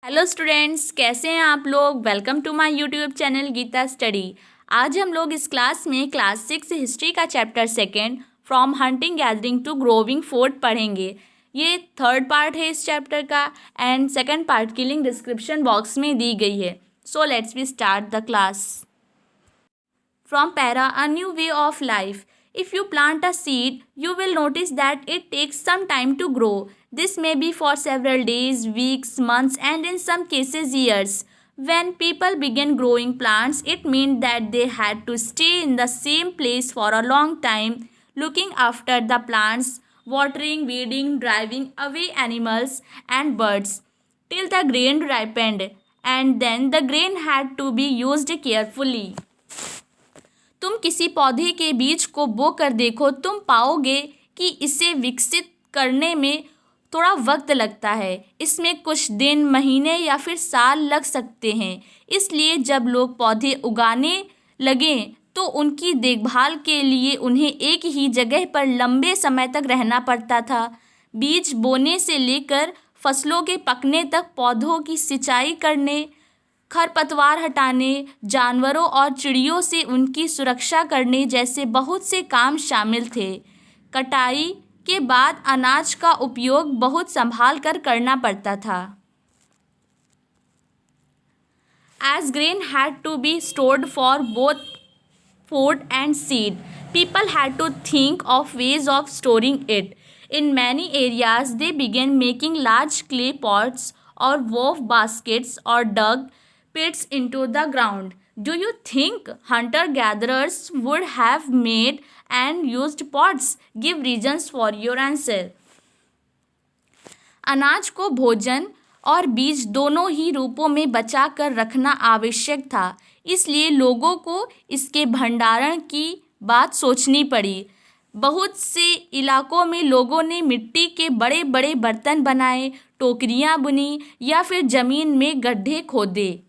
Hello students, कैसे हैं आप लोग। Welcome to my YouTube channel Geeta study. आज हम लोग इस क्लास में क्लास 6 हिस्ट्री का chapter 2 from hunting gathering to growing food पढ़ेंगे। ये थर्ड पार्ट है इस चैप्टर का एंड सेकंड पार्ट की लिंक डिस्क्रिप्शन बॉक्स में दी गई है। So let's we start the class. From para, a new way of life. If you plant a seed, you will notice that it takes some time to grow. This may be for several days, weeks, months, and in some cases, years. When people began growing plants, it meant that they had to stay in the same place for a long time, looking after the plants, watering, weeding, driving away animals and birds, till the grain ripened, and then the grain had to be used carefully. तुम किसी पौधे के बीज को बो कर देखो, तुम पाओगे कि इसे विकसित करने में थोड़ा वक्त लगता है। इसमें कुछ दिन, महीने या फिर साल लग सकते हैं। इसलिए जब लोग पौधे उगाने लगे तो उनकी देखभाल के लिए उन्हें एक ही जगह पर लंबे समय तक रहना पड़ता था। बीज बोने से लेकर फसलों के पकने तक पौधों की सिंचाई करने, खरपतवार हटाने, जानवरों और चिड़ियों से उनकी सुरक्षा करने जैसे बहुत से काम शामिल थे। कटाई के बाद अनाज का उपयोग बहुत संभाल कर करना पड़ता था। As grain had to be stored for both food and seed, people had to think of ways of storing it. In many areas, they began making large clay pots or wove baskets or dug pits into the ground. Do you think hunter-gatherers would have made and used pots? Give reasons for your answer. अनाज को भोजन और बीज दोनों ही रूपों में बचा कर रखना आवश्यक था, इसलिए लोगों को इसके भंडारण की बात सोचनी पड़ी। बहुत से इलाकों में लोगों ने मिट्टी के बड़े बड़े बर्तन बनाए, टोकरियां बुनी या फिर ज़मीन में गड्ढे खोदे।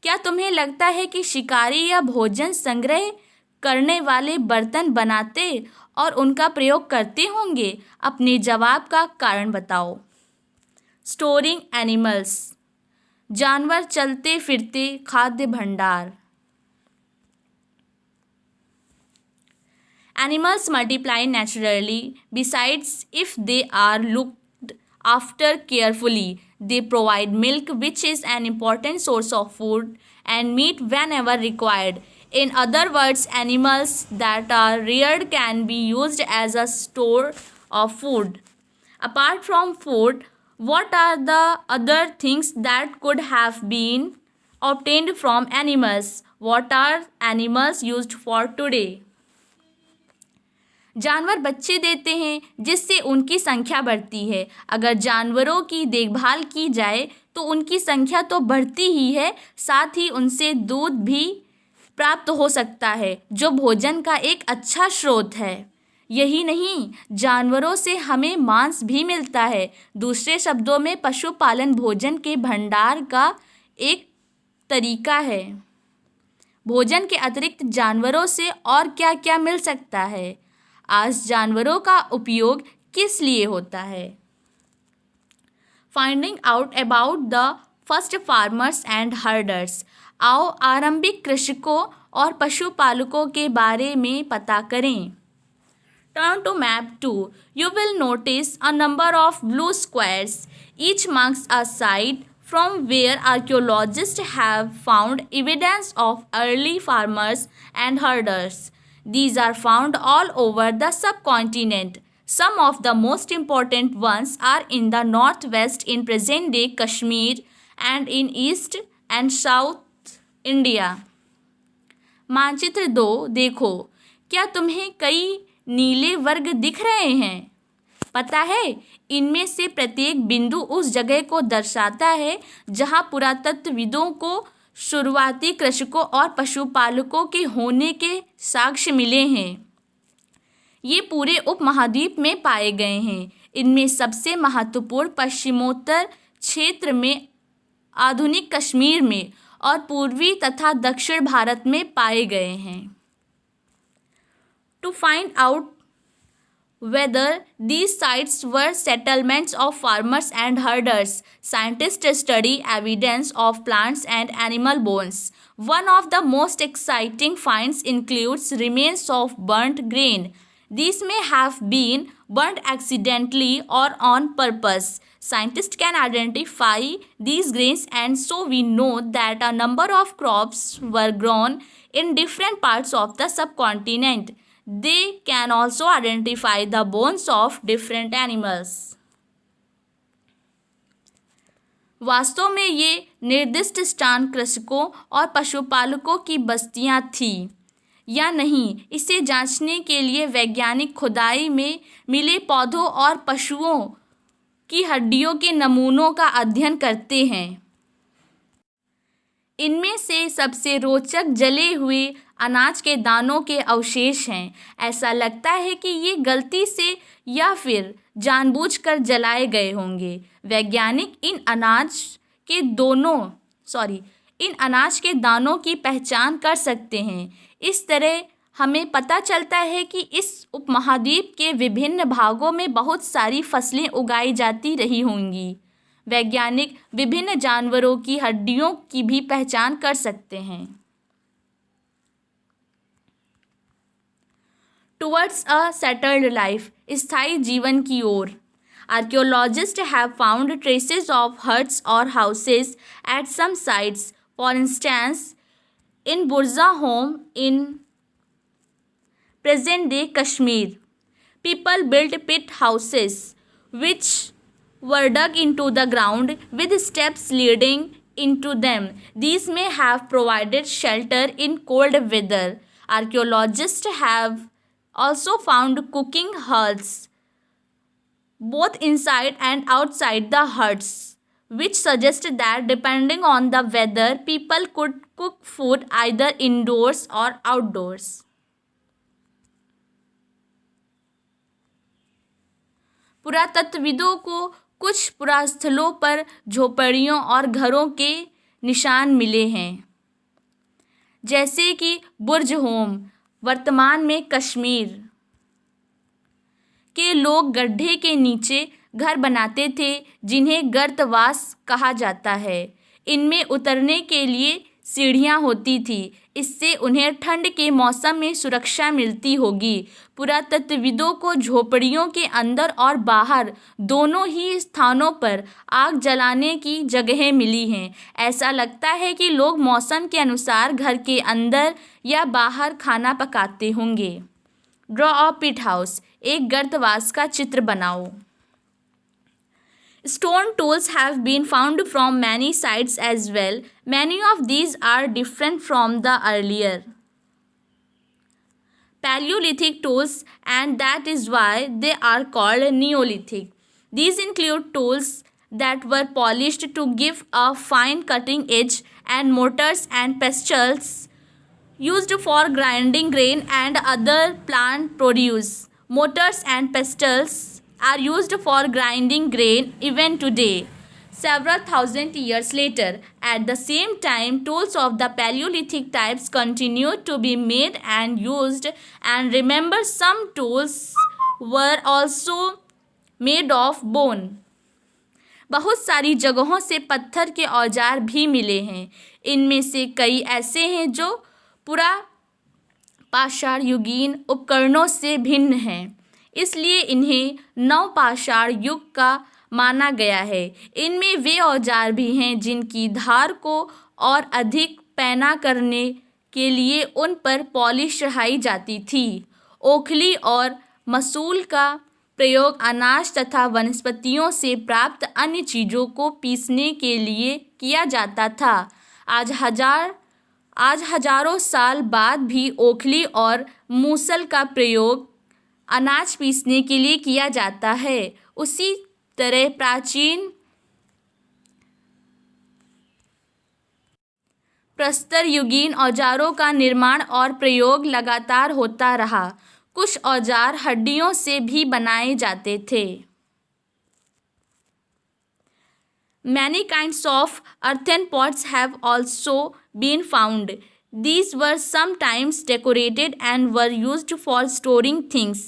क्या तुम्हें लगता है कि शिकारी या भोजन संग्रह करने वाले बर्तन बनाते और उनका प्रयोग करते होंगे? अपने जवाब का कारण बताओ। स्टोरिंग एनिमल्स, जानवर चलते फिरते खाद्य भंडार। Animals multiply naturally. Besides, if they are looked after carefully, they provide milk, which is an important source of food, and meat whenever required. In other words, animals that are reared can be used as a store of food. Apart from food, what are the other things that could have been obtained from animals? What are animals used for today? जानवर बच्चे देते हैं जिससे उनकी संख्या बढ़ती है। अगर जानवरों की देखभाल की जाए तो उनकी संख्या तो बढ़ती ही है, साथ ही उनसे दूध भी प्राप्त हो सकता है जो भोजन का एक अच्छा स्रोत है। यही नहीं, जानवरों से हमें मांस भी मिलता है। दूसरे शब्दों में पशुपालन भोजन के भंडार का एक तरीका है। भोजन के अतिरिक्त जानवरों से और क्या क्या मिल सकता है? आज जानवरों का उपयोग किस लिए होता है? Finding out about the first farmers and herders. आओ आरंभिक कृषकों और पशुपालकों के बारे में पता करें। Turn to map 2. You will notice a number of blue squares. Each marks a site from where archaeologists have found evidence of early farmers and herders. These are found all over the subcontinent. Some of the most important ones are in the northwest in present-day Kashmir and in east and south India. मानचित्र 2 देखो। क्या तुम्हें कई नीले वर्ग दिख रहे हैं? पता है, इनमें से प्रत्येक बिंदु उस जगह को दर्शाता है जहां पुरातत्वविदों को शुरुआती कृषकों और पशुपालकों के होने के साक्ष्य मिले हैं। ये पूरे उपमहाद्वीप में पाए गए हैं। इनमें सबसे महत्वपूर्ण पश्चिमोत्तर क्षेत्र में, आधुनिक कश्मीर में और पूर्वी तथा दक्षिण भारत में पाए गए हैं। To find out whether these sites were settlements of farmers and herders. Scientists study evidence of plants and animal bones. One of the most exciting finds includes remains of burnt grain. These may have been burnt accidentally or on purpose. Scientists can identify these grains, and so we know that a number of crops were grown in different parts of the subcontinent. They can also identify the bones of different animals. वास्तव में ये निर्दिष्ट स्थान कृषकों और पशुपालकों की बस्तियां थीं या नहीं, इसे जांचने के लिए वैज्ञानिक खुदाई में मिले पौधों और पशुओं की हड्डियों के नमूनों का अध्ययन करते हैं। इनमें से सबसे रोचक जले हुए अनाज के दानों के अवशेष हैं। ऐसा लगता है कि ये गलती से या फिर जानबूझकर जलाए गए होंगे। वैज्ञानिक इन अनाज के दानों की पहचान कर सकते हैं। इस तरह हमें पता चलता है कि इस उपमहाद्वीप के विभिन्न भागों में बहुत सारी फसलें उगाई जाती रही होंगी। वैज्ञानिक विभिन्न जानवरों की हड्डियों की भी पहचान कर सकते हैं। टुवर्ड्स अ सेटल्ड लाइफ, स्थायी जीवन की ओर। Archaeologists have found traces of huts और houses at some sites. For instance, in Burza home in present-day Kashmir, people built pit houses which were dug into the ground with steps leading into them. These may have provided shelter in cold weather. Archaeologists have also found cooking hearths both inside and outside the huts, which suggested that depending on the weather, people could cook food either indoors or outdoors. पुरातत्वविदों को कुछ पुरास्थलों पर झोपड़ियों और घरों के निशान मिले हैं, जैसे कि बुर्ज होम, वर्तमान में कश्मीर के लोग गड्ढे के नीचे घर बनाते थे जिन्हें गर्तवास कहा जाता है। इनमें उतरने के लिए सीढ़ियां होती थी, इससे उन्हें ठंड के मौसम में सुरक्षा मिलती होगी। पुरातत्वविदों को झोपड़ियों के अंदर और बाहर दोनों ही स्थानों पर आग जलाने की जगहें मिली हैं। ऐसा लगता है कि लोग मौसम के अनुसार घर के अंदर या बाहर खाना पकाते होंगे। ड्रॉ अ पिट हाउस, एक गर्तवास का चित्र बनाओ। Stone tools have been found from many sites as well. Many of these are different from the earlier Paleolithic tools, and that is why they are called Neolithic. These include tools that were polished to give a fine cutting edge, and mortars and pestles used for grinding grain and other plant produce. Mortars and pestles are used for grinding grain even today, several thousand years later. At the same time, tools of the Paleolithic types continue to be made and used, and remember, some tools were also made of bone. बहुत सारी जगहों से पत्थर के औजार भी मिले हैं। इनमें से कई ऐसे हैं जो पुरा पाषाण युगीन उपकरणों से भिन्न हैं, इसलिए इन्हें नवपाषाण युग का माना गया है। इनमें वे औजार भी हैं जिनकी धार को और अधिक पैना करने के लिए उन पर पॉलिश चढ़ाई जाती थी। ओखली और मसूल का प्रयोग अनाज तथा वनस्पतियों से प्राप्त अन्य चीज़ों को पीसने के लिए किया जाता था। आज हजारों साल बाद भी ओखली और मूसल का प्रयोग अनाज पीसने के लिए किया जाता है। उसी तरह प्राचीन प्रस्तर युगीन औजारों का निर्माण और प्रयोग लगातार होता रहा। कुछ औजार हड्डियों से भी बनाए जाते थे। Many kinds of earthen pots have also been found. These were sometimes decorated and were used for storing things.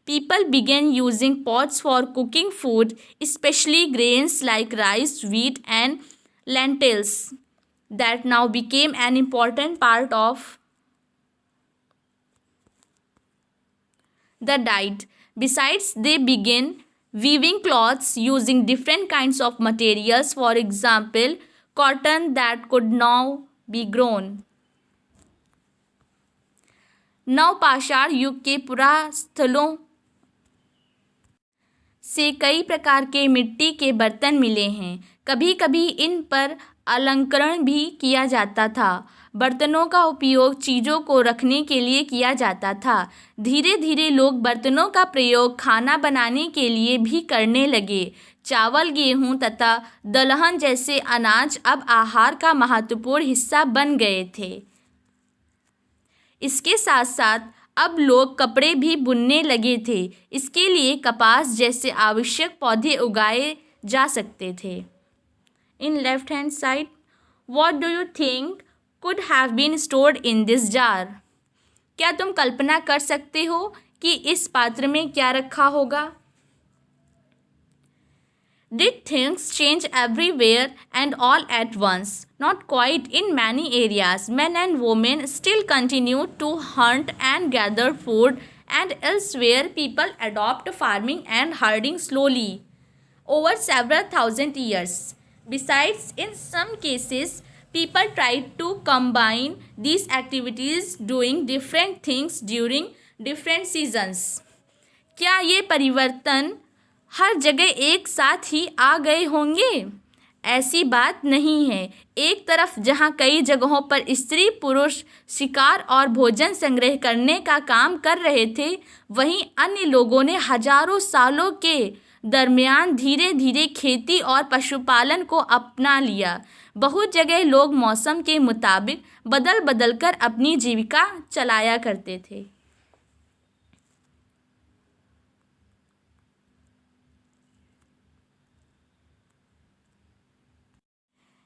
people began using pots for cooking food, especially grains like rice, wheat, and lentils, that now became an important part of the diet. Besides, they began weaving cloths using different kinds of materials, for example, cotton that could now be grown. नवपाषाण युग के पुरास्थलों से कई प्रकार के मिट्टी के बर्तन मिले हैं। कभी कभी इन पर अलंकरण भी किया जाता था। बर्तनों का उपयोग चीज़ों को रखने के लिए किया जाता था। धीरे धीरे लोग बर्तनों का प्रयोग खाना बनाने के लिए भी करने लगे। चावल, गेहूं तथा दलहन जैसे अनाज अब आहार का महत्वपूर्ण हिस्सा बन गए थे। इसके साथ साथ अब लोग कपड़े भी बुनने लगे थे। इसके लिए कपास जैसे आवश्यक पौधे उगाए जा सकते थे। In left hand side, what do you think could have been stored in this jar? क्या तुम कल्पना कर सकते हो कि इस पात्र में क्या रखा होगा? Did things change everywhere and all at once? Not quite. In many areas, men and women still continue to hunt and gather food, and elsewhere, people adopt farming and herding slowly over several thousand years. Besides, in some cases, people tried to combine these activities, doing different things during different seasons. क्या ये परिवर्तन हर जगह एक साथ ही आ गए होंगे? ऐसी बात नहीं है। एक तरफ जहाँ कई जगहों पर स्त्री पुरुष शिकार और भोजन संग्रह करने का काम कर रहे थे, वहीं अन्य लोगों ने हजारों सालों के दरमियान धीरे धीरे खेती और पशुपालन को अपना लिया। बहुत जगह लोग मौसम के मुताबिक बदल बदल कर अपनी जीविका चलाया करते थे।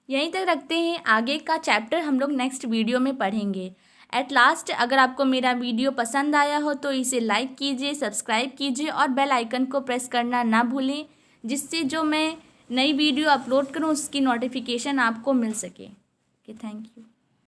यहीं तक रखते हैं। आगे का चैप्टर हम लोग नेक्स्ट वीडियो में पढ़ेंगे। एट लास्ट, अगर आपको मेरा वीडियो पसंद आया हो तो इसे लाइक कीजिए, सब्सक्राइब कीजिए और बेल आइकन को प्रेस करना ना भूलें, जिससे जो मैं नई वीडियो अपलोड करूं उसकी नोटिफिकेशन आपको मिल सके। Okay, thank you.